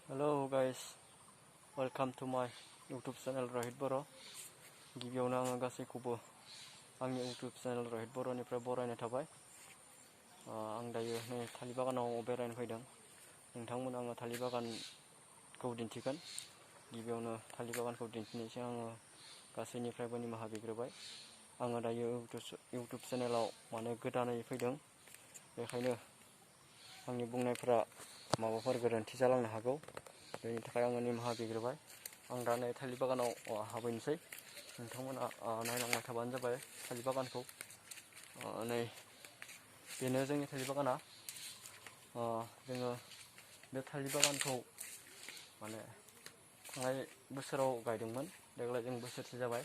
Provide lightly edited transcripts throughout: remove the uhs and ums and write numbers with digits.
Hello guys, welcome to my YouTube channel Rohit Boro. गिबियावनो आङो गासैखौबो आंनि YouTube channel Rohit Boroनिफ्राय बरायनाय थाबाय। आं दायो नै थालि बागानाव बेरायनो फैदों। नोंथांमोन आङो थालि बागानखौ दिन्थिगोन। गिबियावनो थालि बागानखौ दिन्थिनायसै आङो गासैनिफ्रायबो निमाहा बिग्रोबाय। आङो दायो YouTube चेनेलाव माने गोदानै फैदों। बेखायनो आंनि बुंनायफोरा माबाफोर गोरोन्थि जालांनो हागौ। बेनि थाखाय आङो निमाहा बिग्रोबाय। आं दा नै थालि बागानाव हाबैनोसै। नोंथांमोना नायलांबाय थाबानो जाबाय थालि बागानखौ। नै बेनो जोंनि थालि बागाना। जोङो बे थालि बागानखौ माने थांनाय बोसोराव गायदोंमोन। देग्लाय जों बोसोरसे जाबाय।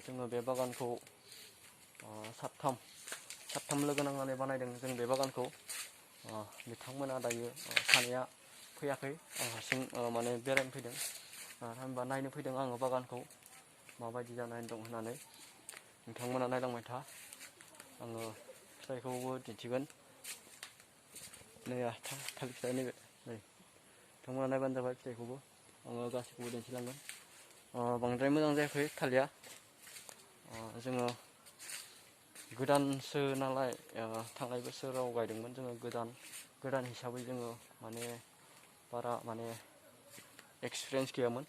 जोङो बे बागानखौ साथाम लोगो नांनानै बानायदों जों बे बागानखौ। बिथांमोना दायो सानैया फैयाखै। आं हारसिं माने बेरायनो फैदों। होनबा नायनो फैदों आङो बागानखौ माबायदि जानानै दं होननानै। नोंथांमोना नायलांबाय था। आङो फिथाइखौबो दिन्थिगोन। नै थालिर फिथाइ नैबे नै नोंथांमोना नायबानो जाबाय फिथाइखौबो। आङो गासैखौबो दिन्थिलांगोन। बांद्राय मोजां जायाखै थालिरा। जोङो गोदानसो नालाय थांनाय बोसोराव गायदोंमोन जोङो गोदान हिसाबै जोङो माने बारा माने एक्सपिरियेन्स गैयामोन।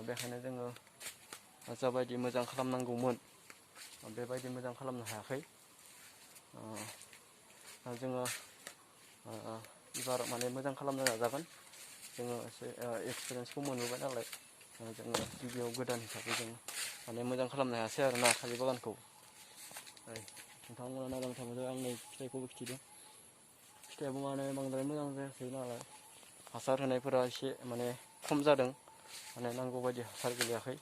बेखायनो जोङो जाबायदि मोजां खालामनांगौमोन बेबायदि मोजां खालामनो हायाखै। जोङो एबार माने मोजां खालामनो नाजागोन। जोङो एसे एक्सपिरियेन्सखौ मोनबोबाय नालाय जोङो गिबियाव गोदान हिसाबै जों माने मोजां खालामनो हायासै आरोना थालिर बागानखौ। नोंथांमोना नायलांबाय थाबानो आं नै फिथाइखौबो खिथिदों। फिथाइयाबो माने बांद्राय मोजां जायाखै नालाय हासार होनायफोरा एसे माने खम जादों। माने नांगौ बायदि हासार गोलैयाखै।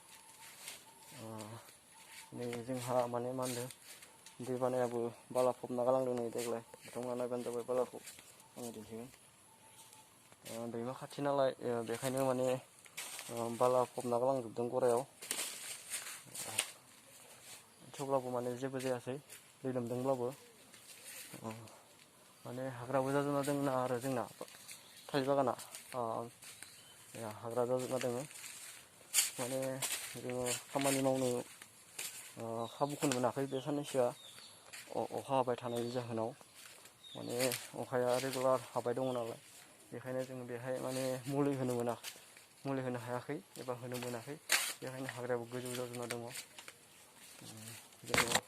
नै जोंहा माने मा होनदों दै बानायाबो बाला फबना गालांदों नै देग्लाय। नोंथांमोना नायबानो जाबाय बालाखौ आङो दिन्थिगोन। दैमा खाथि नालाय बेखायनो माने बाला फबना गालांजोबदों गरायाव। थेवब्लाबो माने जेबो जायासै दै लोमदोंब्लाबो। माने हाग्राबो जाजोबना दंना आरो जोंना थालिर बागाना हाग्रा जाजोबना दङो। माने जोङो खामानि मावनो खाबुखौनो मोनाखै बे साननैसोआ अखा हाबाय थानायनि जाहोनाव। माने अखाया रेगुलार हाबाय दङ नालाय बेखायनो जों बेहाय माने मुलि होनो हायाखै एबा होनो मोनाखै। बेखायनो हाग्रायाबो गोजौ जाजोबना दङ। जोङो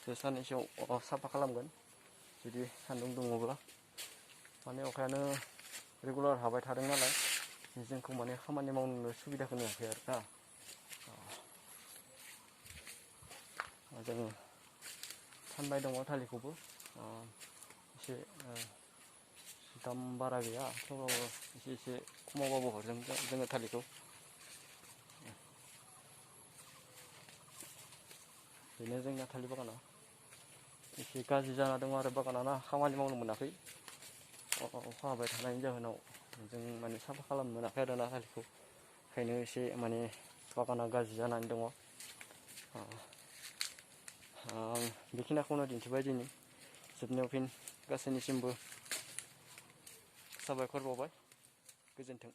बे साननैसोआव साफा खालामगोन जुदि सान्दुं दुङोब्ला। माने अखायानो रेगुलार हाबाय थादों नालाय जोंखौ माने खामानि मावनो सुबिदाखौ होआखै आरोना। जोङो फानबाय दङ थालिरखौबो एसे दाम बारा गैया। थेवब्लाबो एसे खमावबाबो हरदों जोङो थालिरखौ। बेनो जोंना थालिर बागाना। एसे गाज्रि जाना दङ आरो बागाना खामानि मावनो मोनाखै। अखा हाबाय थानायनि जाहोनाव जों माने साफा खालामनो मोनाखै आरोना थालिरखौ। ओंखायनो एसे माने बागाना गाज्रि जानानै दङ। आं बेखिनिखौनो दिन्थिबाय दिनै। जोबनायाव फिन गासैनिसिमबो साबायखर बावबाय। गोजोन्थों।